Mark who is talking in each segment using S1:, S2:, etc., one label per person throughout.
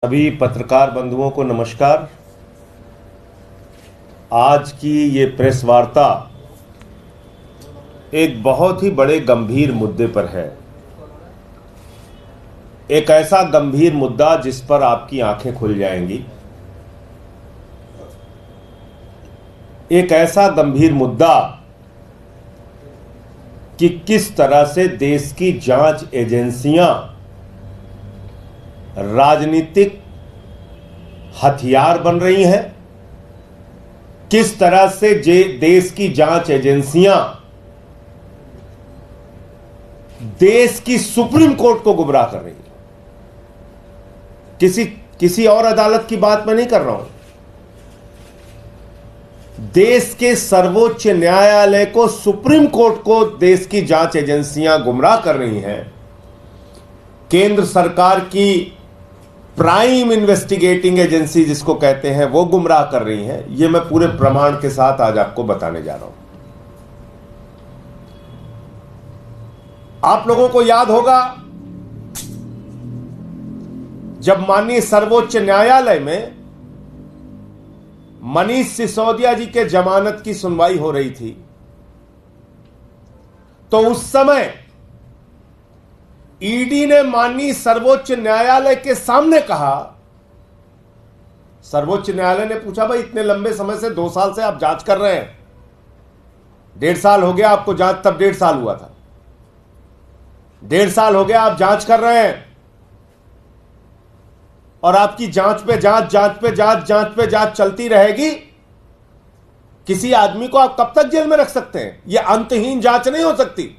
S1: सभी पत्रकार बंधुओं को नमस्कार। आज की ये प्रेस वार्ता एक बहुत ही बड़े गंभीर मुद्दे पर है। एक ऐसा गंभीर मुद्दा जिस पर आपकी आंखें खुल जाएंगी। एक ऐसा गंभीर मुद्दा कि किस तरह से देश की जांच एजेंसियां राजनीतिक हथियार बन रही हैं, किस तरह से देश की जांच एजेंसियां देश की सुप्रीम कोर्ट को गुमराह कर रही हैं। किसी और अदालत की बात मैं नहीं कर रहा हूं। देश के सर्वोच्च न्यायालय को, सुप्रीम कोर्ट को देश की जांच एजेंसियां गुमराह कर रही हैं। केंद्र सरकार की प्राइम इन्वेस्टिगेटिंग एजेंसी जिसको कहते हैं वो गुमराह कर रही हैं। ये मैं पूरे प्रमाण के साथ आज आपको बताने जा रहा हूं। आप लोगों को याद होगा जब माननीय सर्वोच्च न्यायालय में मनीष सिसोदिया जी के जमानत की सुनवाई हो रही थी, तो उस समय ईडी ने माननीय सर्वोच्च न्यायालय के सामने कहा, सर्वोच्च न्यायालय ने पूछा भाई इतने लंबे समय से 2 साल से आप जांच कर रहे हैं, 1.5 साल हो गया आपको जांच, तब 1.5 साल हुआ था, 1.5 साल हो गया आप जांच कर रहे हैं और आपकी जांच पे जांच चलती रहेगी। किसी आदमी को आप कब तक जेल में रख सकते हैं? यह अंतहीन जांच नहीं हो सकती।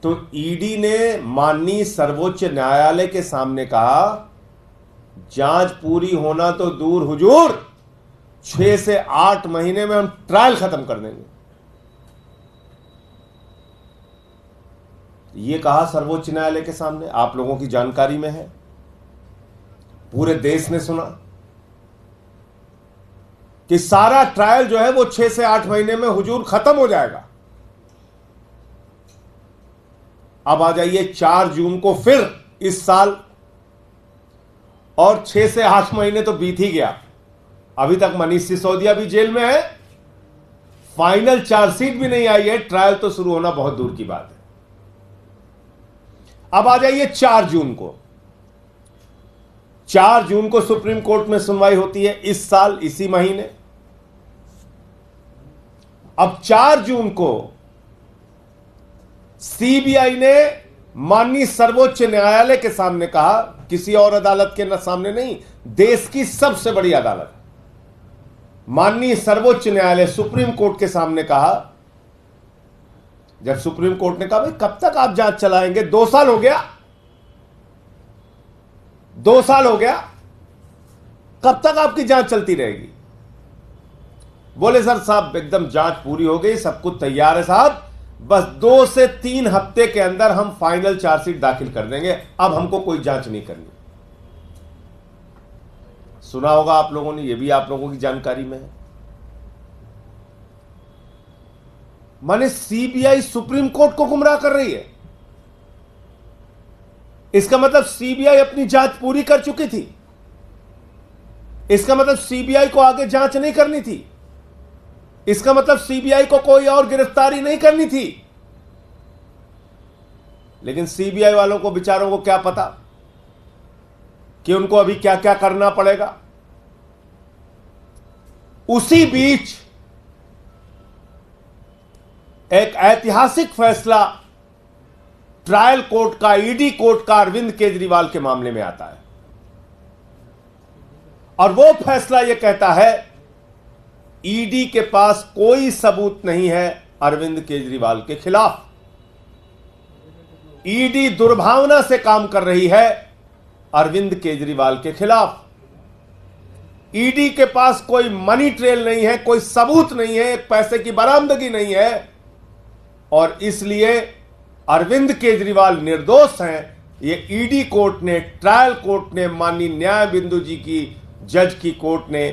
S1: तो ईडी ने माननीय सर्वोच्च न्यायालय के सामने कहा जांच पूरी होना तो दूर हुजूर, 6 से 8 महीने में हम ट्रायल खत्म कर देंगे। ये कहा सर्वोच्च न्यायालय के सामने, आप लोगों की जानकारी में है, पूरे देश ने सुना कि सारा ट्रायल जो है वो 6 से 8 महीने में हुजूर खत्म हो जाएगा। अब आ जाइए 4 जून को फिर इस साल, और 6 से 8 महीने तो बीत ही गया। अभी तक मनीष सिसोदिया भी जेल में है, फाइनल चार्जशीट भी नहीं आई है, ट्रायल तो शुरू होना बहुत दूर की बात है। अब आ जाइए 4 जून को। 4 जून को सुप्रीम कोर्ट में सुनवाई होती है इस साल, इसी महीने। अब 4 जून को सीबीआई ने माननीय सर्वोच्च न्यायालय के सामने कहा, किसी और अदालत के सामने नहीं, देश की सबसे बड़ी अदालत माननीय सर्वोच्च न्यायालय सुप्रीम कोर्ट के सामने कहा, जब सुप्रीम कोर्ट ने कहा भाई कब तक आप जांच चलाएंगे, 2 साल हो गया, 2 साल हो गया, कब तक आपकी जांच चलती रहेगी? बोले सर साहब एकदम जांच पूरी हो गई, सब कुछ तैयार है साहब, बस 2 से 3 हफ्ते के अंदर हम फाइनल चार्जशीट दाखिल कर देंगे, अब हमको कोई जांच नहीं करनी। सुना होगा आप लोगों ने, यह भी आप लोगों की जानकारी में है। माने सीबीआई सुप्रीम कोर्ट को गुमराह कर रही है। इसका मतलब सीबीआई अपनी जांच पूरी कर चुकी थी। इसका मतलब सीबीआई को आगे जांच नहीं करनी थी। इसका मतलब सीबीआई को कोई और गिरफ्तारी नहीं करनी थी। लेकिन सीबीआई वालों को, बेचारों को क्या पता कि उनको अभी क्या क्या करना पड़ेगा। उसी बीच एक ऐतिहासिक फैसला ट्रायल कोर्ट का, ईडी कोर्ट का अरविंद केजरीवाल के मामले में आता है, और वो फैसला यह कहता है ईडी के पास कोई सबूत नहीं है अरविंद केजरीवाल के खिलाफ। ईडी दुर्भावना से काम कर रही है अरविंद केजरीवाल के खिलाफ। ईडी के पास कोई मनी ट्रेल नहीं है, कोई सबूत नहीं है, एक पैसे की बरामदगी नहीं है, और इसलिए अरविंद केजरीवाल निर्दोष हैं। ये ईडी कोर्ट ने, ट्रायल कोर्ट ने, माननीय न्याय बिंदु जी की जज की कोर्ट ने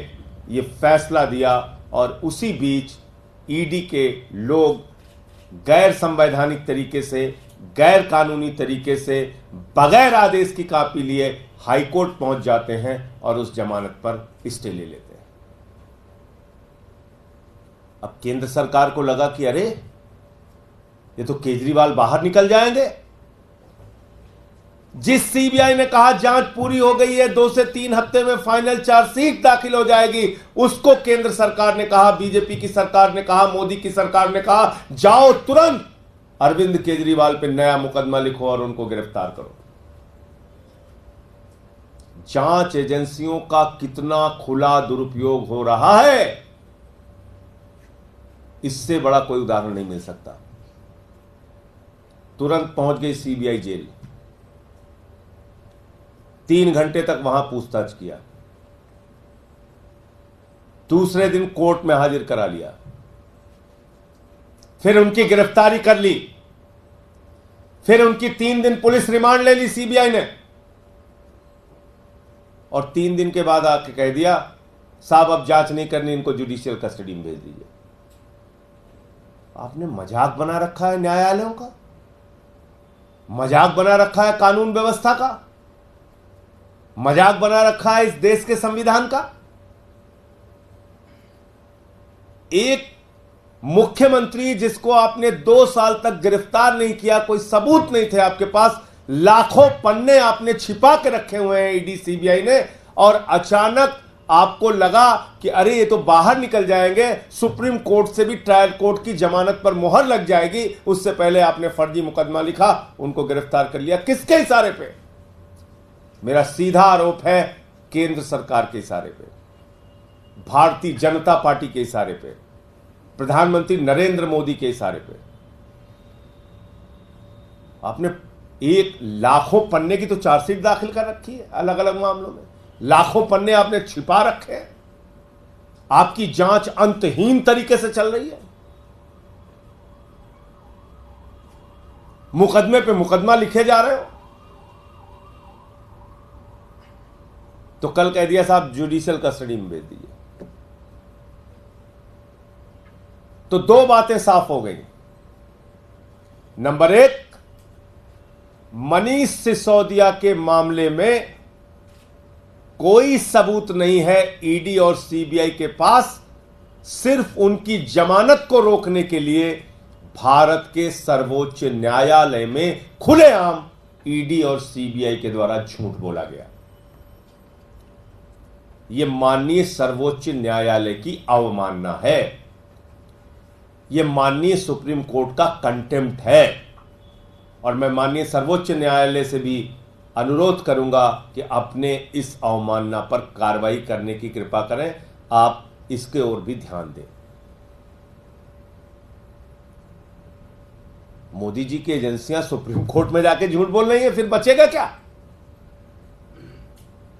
S1: ये फैसला दिया, और उसी बीच ईडी के लोग गैर संवैधानिक तरीके से गैर कानूनी तरीके से बगैर आदेश की कॉपी लिए हाईकोर्ट पहुंच जाते हैं और उस जमानत पर स्टे ले लेते हैं। अब केंद्र सरकार को लगा कि अरे ये तो केजरीवाल बाहर निकल जाएंगे। जिस सीबीआई ने कहा जांच पूरी हो गई है, 2 से 3 हफ्ते में फाइनल चार्जशीट दाखिल हो जाएगी, उसको केंद्र सरकार ने कहा, बीजेपी की सरकार ने कहा, मोदी की सरकार ने कहा, जाओ तुरंत अरविंद केजरीवाल पे नया मुकदमा लिखो और उनको गिरफ्तार करो। जांच एजेंसियों का कितना खुला दुरुपयोग हो रहा है, इससे बड़ा कोई उदाहरण नहीं मिल सकता। तुरंत पहुंच गई सीबीआई जेल, 3 घंटे तक वहां पूछताछ किया, दूसरे दिन कोर्ट में हाजिर करा लिया, फिर उनकी गिरफ्तारी कर ली, फिर उनकी 3 दिन पुलिस रिमांड ले ली सीबीआई ने, और 3 दिन के बाद आके कह दिया साहब अब जांच नहीं करनी, इनको जुडिशियल कस्टडी में भेज दीजिए। आपने मजाक बना रखा है न्यायालयों का, मजाक बना रखा है कानून व्यवस्था का, मजाक बना रखा है इस देश के संविधान का। एक मुख्यमंत्री जिसको आपने 2 साल तक गिरफ्तार नहीं किया, कोई सबूत नहीं थे आपके पास, लाखों पन्ने आपने छिपा के रखे हुए हैं ईडी सीबीआई ने, और अचानक आपको लगा कि अरे ये तो बाहर निकल जाएंगे, सुप्रीम कोर्ट से भी ट्रायल कोर्ट की जमानत पर मुहर लग जाएगी, उससे पहले आपने फर्जी मुकदमा लिखा, उनको गिरफ्तार कर लिया। किसके इशारे पे? मेरा सीधा आरोप है केंद्र सरकार के इशारे पे, भारतीय जनता पार्टी के इशारे पे, प्रधानमंत्री नरेंद्र मोदी के इशारे पे। आपने एक लाखों पन्ने की तो चार्जशीट दाखिल कर रखी है अलग अलग मामलों में, लाखों पन्ने आपने छिपा रखे हैं, आपकी जांच अंतहीन तरीके से चल रही है, मुकदमे पे मुकदमा लिखे जा रहे हो। तो कल कह दिया साहब जुडिशियल कस्टडी में भेज दीजिए। तो 2 बातें साफ हो गई। नंबर 1, मनीष सिसोदिया के मामले में कोई सबूत नहीं है ईडी और सीबीआई के पास, सिर्फ उनकी जमानत को रोकने के लिए भारत के सर्वोच्च न्यायालय में खुलेआम ईडी और सीबीआई के द्वारा झूठ बोला गया। यह माननीय सर्वोच्च न्यायालय की अवमानना है, यह माननीय सुप्रीम कोर्ट का कंटेम्प्ट है, और मैं माननीय सर्वोच्च न्यायालय से भी अनुरोध करूंगा कि अपने इस अवमानना पर कार्रवाई करने की कृपा करें, आप इसके ओर भी ध्यान दें। मोदी जी की एजेंसियां सुप्रीम कोर्ट में जाके झूठ बोल रही हैं, फिर बचेगा क्या?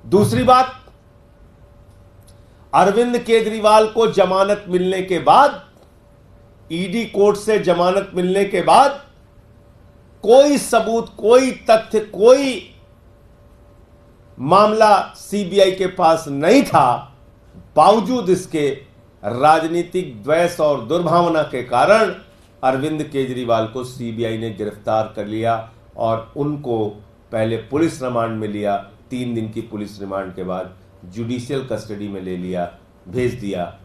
S1: दूसरी बात, अरविंद केजरीवाल को जमानत मिलने के बाद, ईडी कोर्ट से जमानत मिलने के बाद कोई सबूत, कोई तथ्य, कोई मामला सीबीआई के पास नहीं था। बावजूद इसके राजनीतिक द्वेष और दुर्भावना के कारण अरविंद केजरीवाल को सीबीआई ने गिरफ्तार कर लिया और उनको पहले पुलिस रिमांड में लिया, 3 दिन की पुलिस रिमांड के बाद जुडिशियल कस्टडी में ले लिया, भेज दिया।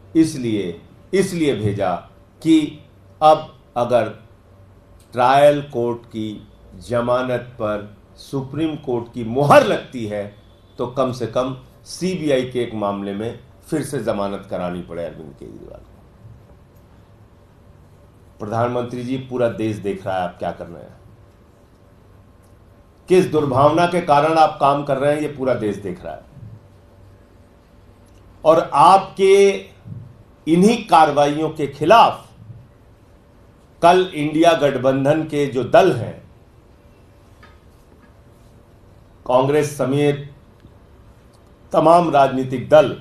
S1: इसलिए भेजा कि अब अगर ट्रायल कोर्ट की जमानत पर सुप्रीम कोर्ट की मुहर लगती है तो कम से कम सीबीआई के एक मामले में फिर से जमानत करानी पड़े अरविंद केजरीवाल को। प्रधानमंत्री जी, पूरा देश देख रहा है आप क्या कर रहे हैं, किस दुर्भावना के कारण आप काम कर रहे हैं, ये पूरा देश देख रहा है। और आपके इन्हीं कार्रवाइयों के खिलाफ कल इंडिया गठबंधन के जो दल हैं, कांग्रेस समेत तमाम राजनीतिक दल,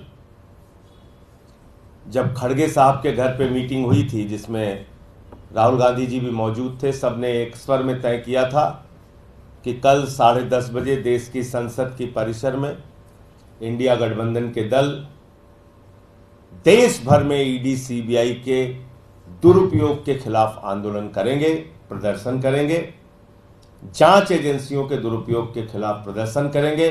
S1: जब खड़गे साहब के घर पे मीटिंग हुई थी जिसमें राहुल गांधी जी भी मौजूद थे, सबने एक स्वर में तय किया था कि कल 10:30 बजे देश की संसद की परिसर में इंडिया गठबंधन के दल देश भर में ईडी सीबीआई के दुरुपयोग के खिलाफ आंदोलन करेंगे, प्रदर्शन करेंगे। जांच एजेंसियों के दुरुपयोग के खिलाफ प्रदर्शन करेंगे।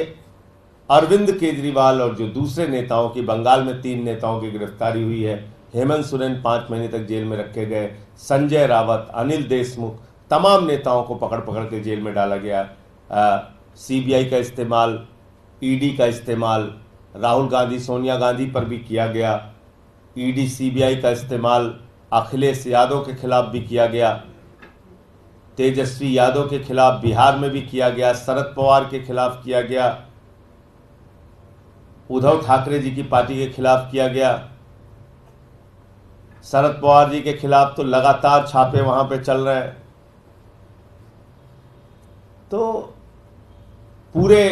S1: अरविंद केजरीवाल और जो दूसरे नेताओं की, बंगाल में 3 नेताओं की गिरफ्तारी हुई है, हेमंत सोरेन 5 महीने तक जेल में रखे गए, संजय रावत, अनिल देशमुख, तमाम नेताओं को पकड़ पकड़ के जेल में डाला गया। सीबीआई का इस्तेमाल, ईडी का इस्तेमाल राहुल गांधी, सोनिया गांधी पर भी किया गया। ईडी सीबीआई का इस्तेमाल अखिलेश यादव के खिलाफ भी किया गया, तेजस्वी यादव के खिलाफ बिहार में भी किया गया, शरद पवार के खिलाफ किया गया, उद्धव ठाकरे जी की पार्टी के खिलाफ किया गया। शरद पवार जी के खिलाफ तो लगातार छापे वहां पे चल रहे हैं। तो पूरे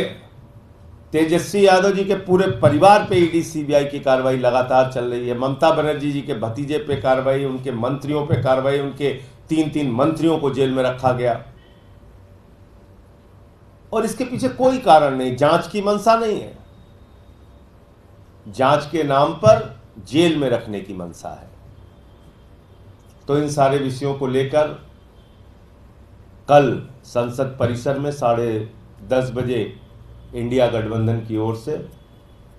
S1: तेजस्वी यादव जी के पूरे परिवार पे ईडी सीबीआई की कार्रवाई लगातार चल रही है। ममता बनर्जी जी के भतीजे पे कार्रवाई, उनके मंत्रियों पे कार्रवाई, उनके 3 मंत्रियों को जेल में रखा गया और इसके पीछे कोई कारण नहीं, जांच की मंशा नहीं है, जांच के नाम पर जेल में रखने की मंशा है। तो इन सारे विषयों को लेकर कल संसद परिसर में 10:30 बजे इंडिया गठबंधन की ओर से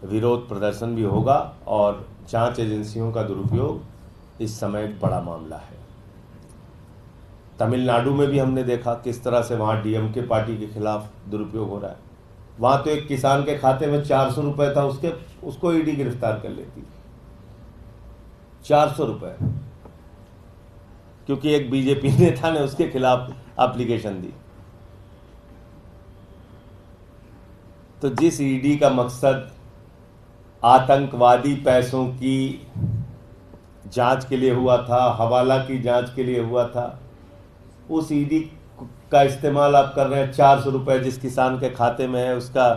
S1: विरोध प्रदर्शन भी होगा और जांच एजेंसियों का दुरुपयोग इस समय एक बड़ा मामला है। तमिलनाडु में भी हमने देखा किस तरह से वहां डीएमके पार्टी के खिलाफ दुरुपयोग हो रहा है। वहां तो एक किसान के खाते में 400 रुपए था, उसको ईडी गिरफ्तार कर लेती। 400 रुपए, क्योंकि एक बीजेपी नेता ने उसके खिलाफ एप्लीकेशन दी। तो जिस ईडी का मकसद आतंकवादी पैसों की जांच के लिए हुआ था, हवाला की जांच के लिए हुआ था, उस ईडी का इस्तेमाल आप कर रहे हैं। 400 रुपए जिस किसान के खाते में है, उसका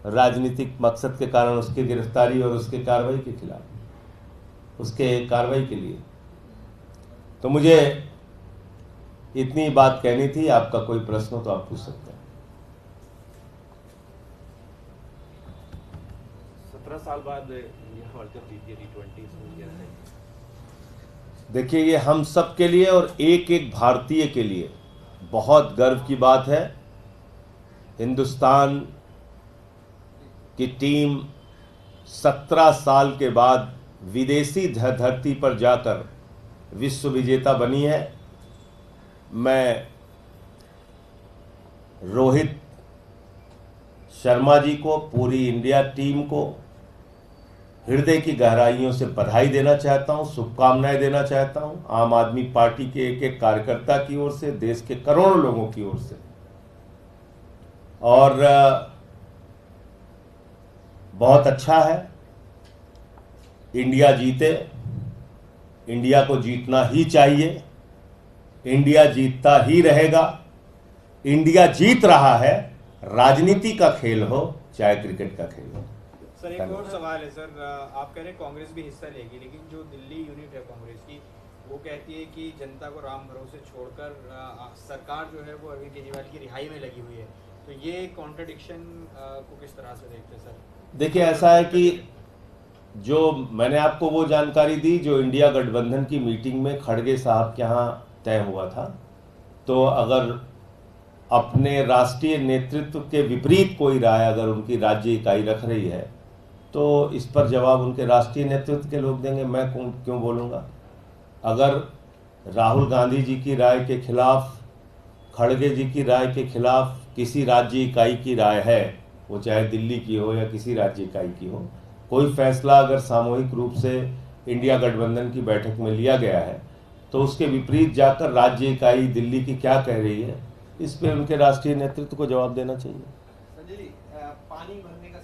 S1: राजनीतिक मकसद के कारण उसकी गिरफ्तारी और उसके कार्रवाई के खिलाफ, उसके कार्रवाई के लिए। तो मुझे इतनी बात कहनी थी। आपका कोई प्रश्न हो तो आप पूछ सकते हैं।
S2: 17 साल बाद वर्ल्ड कप जीती है T20।
S1: देखिए, ये हम सब के लिए और एक एक भारतीय के लिए बहुत गर्व की बात है। हिंदुस्तान की टीम 17 साल के बाद विदेशी धरती पर जाकर विश्व विजेता बनी है। मैं रोहित शर्मा जी को, पूरी इंडिया टीम को हृदय की गहराइयों से बधाई देना चाहता हूं, शुभकामनाएं देना चाहता हूं। आम आदमी पार्टी के एक एक कार्यकर्ता की ओर से, देश के करोड़ों लोगों की ओर से। और बहुत अच्छा है, इंडिया जीते। इंडिया को जीतना ही चाहिए, इंडिया जीतता ही रहेगा। इंडिया जीत रहा है, राजनीति का खेल हो चाहे क्रिकेट का खेल हो।
S3: सर, एक और सवाल है सर, आप कह रहे हैं कांग्रेस भी हिस्सा लेगी, लेकिन जो दिल्ली यूनिट है कांग्रेस की, वो कहती है कि जनता को राम भरोसे छोड़कर सरकार जो है वो अरविंद केजरीवाल की रिहाई में लगी हुई है। तो ये कॉन्ट्रडिक्शन को किस तरह से देखते हैं सर?
S1: देखिए, ऐसा है कि जो मैंने आपको वो जानकारी दी जो इंडिया गठबंधन की मीटिंग में खड़गे साहब के यहाँ तय हुआ था, तो अगर अपने राष्ट्रीय नेतृत्व के विपरीत कोई राय अगर उनकी राज्य इकाई रख रही है तो इस पर जवाब उनके राष्ट्रीय नेतृत्व के लोग देंगे, मैं क्यों बोलूँगा। अगर राहुल गांधी जी की राय के खिलाफ, खड़गे जी की राय के खिलाफ किसी राज्य इकाई की राय है, वो चाहे दिल्ली की हो या किसी राज्य इकाई की हो, कोई फैसला अगर सामूहिक रूप से इंडिया गठबंधन की बैठक में लिया गया है तो उसके विपरीत जाकर राज्य इकाई दिल्ली की क्या कह रही है, इस पे उनके राष्ट्रीय नेतृत्व को जवाब देना चाहिए।
S4: संजय जी, पानी भरने का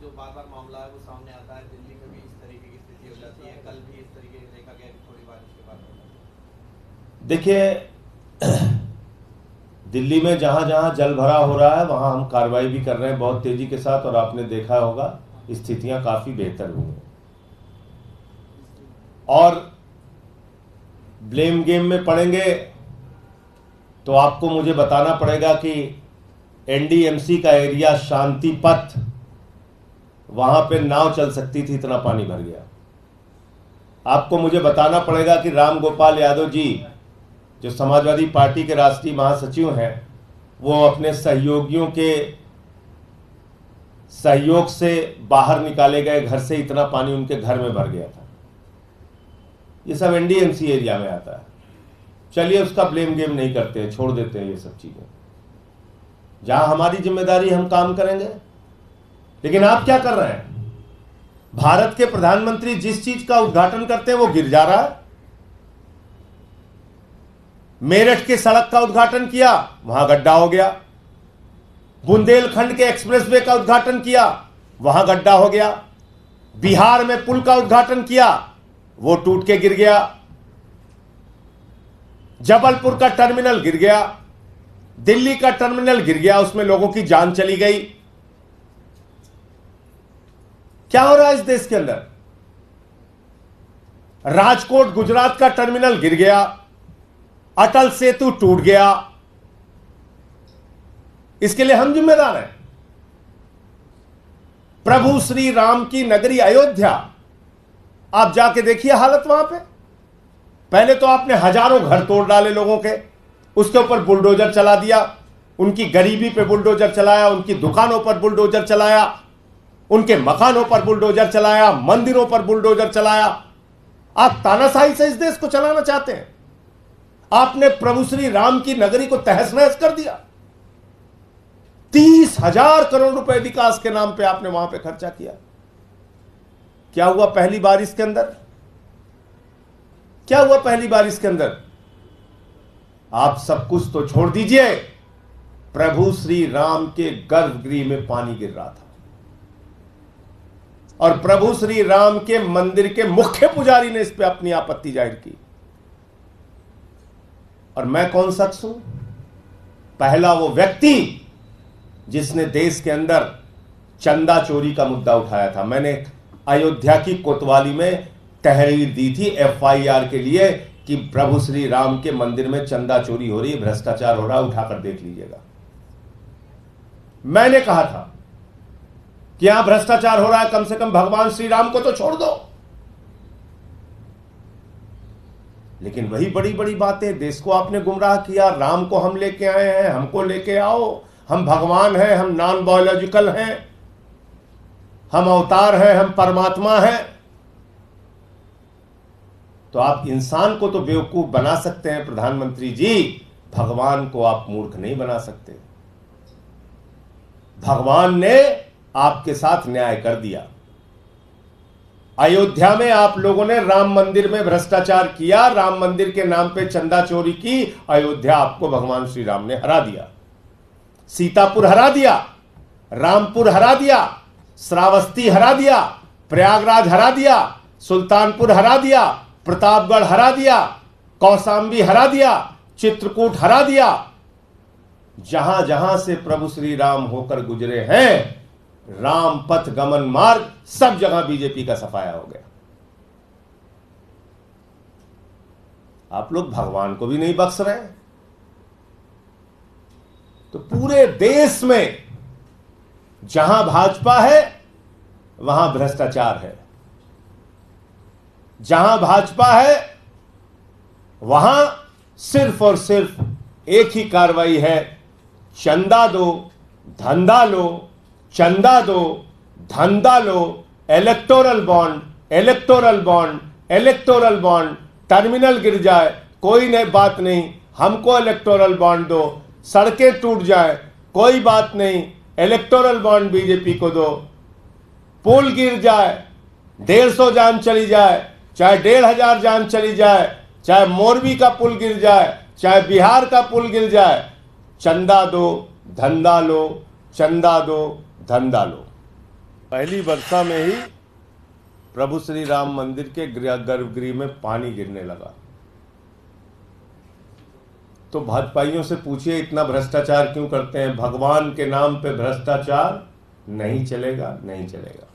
S4: जो बार-बार मामला है वो सामने आता है, दिल्ली में भी इस तरीके की स्थिति हो जाती है, कल भी इस तरीके से देखा गया थोड़ी बारिश के बाद।
S1: देखिए, दिल्ली में जहां जहां जल भरा हो रहा है वहां हम कार्रवाई भी कर रहे हैं बहुत तेजी के साथ, और आपने देखा होगा स्थितियां काफी बेहतर हुई हैं। और ब्लेम गेम में पड़ेंगे तो आपको मुझे बताना पड़ेगा कि एनडीएमसी का एरिया शांति पथ, वहां पे नाव चल सकती थी, इतना पानी भर गया। आपको मुझे बताना पड़ेगा कि राम गोपाल यादव जी जो समाजवादी पार्टी के राष्ट्रीय महासचिव हैं, वो अपने सहयोगियों के सहयोग से बाहर निकाले गए घर से इतना पानी उनके घर में भर गया था। ये सब एनडीएमसी एरिया में आता है। चलिए उसका ब्लेम गेम नहीं करते हैं, छोड़ देते हैं ये सब चीजें। जहां हमारी जिम्मेदारी हम काम करेंगे। लेकिन आप क्या कर रहे हैं? भारत के प्रधानमंत्री जिस चीज का उद्घाटन करते हैं वो गिर जा रहा है। मेरठ के सड़क का उद्घाटन किया, वहां गड्ढा हो गया। बुंदेलखंड के एक्सप्रेसवे का उद्घाटन किया, वहां गड्ढा हो गया। बिहार में पुल का उद्घाटन किया, वो टूट के गिर गया। जबलपुर का टर्मिनल गिर गया, दिल्ली का टर्मिनल गिर गया, उसमें लोगों की जान चली गई। क्या हो रहा है इस देश के अंदर? राजकोट गुजरात का टर्मिनल गिर गया, अटल सेतु टूट गया। इसके लिए हम जिम्मेदार हैं। प्रभु श्री राम की नगरी अयोध्या, आप जाके देखिए हालत वहां पे। पहले तो आपने हजारों घर तोड़ डाले लोगों के, उसके ऊपर बुलडोजर चला दिया, उनकी गरीबी पे बुलडोजर चलाया, उनकी दुकानों पर बुलडोजर चलाया, उनके मकानों पर बुलडोजर चलाया, मंदिरों पर बुलडोजर चलाया। आप तानाशाही से इस देश को चलाना चाहते हैं। आपने प्रभु श्री राम की नगरी को तहस नहस कर दिया। 30,000 करोड़ रुपए विकास के नाम पे आपने वहां पे खर्चा किया। क्या हुआ पहली बारिश के अंदर? क्या हुआ पहली बारिश के अंदर? आप सब कुछ तो छोड़ दीजिए, प्रभु श्री राम के गर्भगृह में पानी गिर रहा था और प्रभु श्री राम के मंदिर के मुख्य पुजारी ने इस पे अपनी आपत्ति जाहिर की। और मैं कौन शख्स हूं? पहला वो व्यक्ति जिसने देश के अंदर चंदा चोरी का मुद्दा उठाया था। मैंने अयोध्या की कोतवाली में तहरीर दी थी एफआईआर के लिए कि प्रभु श्री राम के मंदिर में चंदा चोरी हो रही है, भ्रष्टाचार हो रहा है, उठाकर देख लीजिएगा। मैंने कहा था कि यहां भ्रष्टाचार हो रहा है, कम से कम भगवान श्री राम को तो छोड़ दो। लेकिन वही बड़ी बड़ी बातें, देश को आपने गुमराह किया। राम को हम लेके आए हैं, हमको लेके आओ, हम भगवान हैं, हम नॉन बायोलॉजिकल हैं, हम अवतार हैं, हम परमात्मा हैं। तो आप इंसान को तो बेवकूफ बना सकते हैं प्रधानमंत्री जी, भगवान को आप मूर्ख नहीं बना सकते। भगवान ने आपके साथ न्याय कर दिया। अयोध्या में आप लोगों ने राम मंदिर में भ्रष्टाचार किया, राम मंदिर के नाम पे चंदा चोरी की, अयोध्या आपको भगवान श्री राम ने हरा दिया। सीतापुर हरा दिया, रामपुर हरा दिया, श्रावस्ती हरा दिया, प्रयागराज हरा दिया, सुल्तानपुर हरा दिया, प्रतापगढ़ हरा दिया, कौशाम्बी हरा दिया, चित्रकूट हरा दिया। जहां जहां से प्रभु श्री राम होकर गुजरे हैं, राम पथ गमन मार्ग, सब जगह बीजेपी का सफाया हो गया। आप लोग भगवान को भी नहीं बख्श रहे। तो पूरे देश में जहां भाजपा है वहां भ्रष्टाचार है, जहां भाजपा है वहां सिर्फ और सिर्फ एक ही कार्रवाई है, चंदा दो, धंधा लो, चंदा दो, धंधा लो, electoral bond, electoral bond, electoral bond. Terminal गिर जाए कोई नहीं, बात नहीं, हमको इलेक्टोरल बॉन्ड दो। सड़कें टूट जाए कोई बात नहीं, इलेक्टोरल बॉन्ड बीजेपी को दो। पुल गिर जाए, 150 जान चली जाए, चाहे 1,500 जान चली जाए, चाहे मोरबी का पुल गिर जाए, चाहे बिहार का पुल गिर जाए, चंदा दो, धंधा लो, चंदा दो, धंधा लो। पहली वर्षा में ही प्रभु श्री राम मंदिर के गर्भगृह में पानी गिरने लगा। तो भाजपाइयों से पूछिए इतना भ्रष्टाचार क्यों करते हैं? भगवान के नाम पे भ्रष्टाचार नहीं चलेगा, नहीं चलेगा।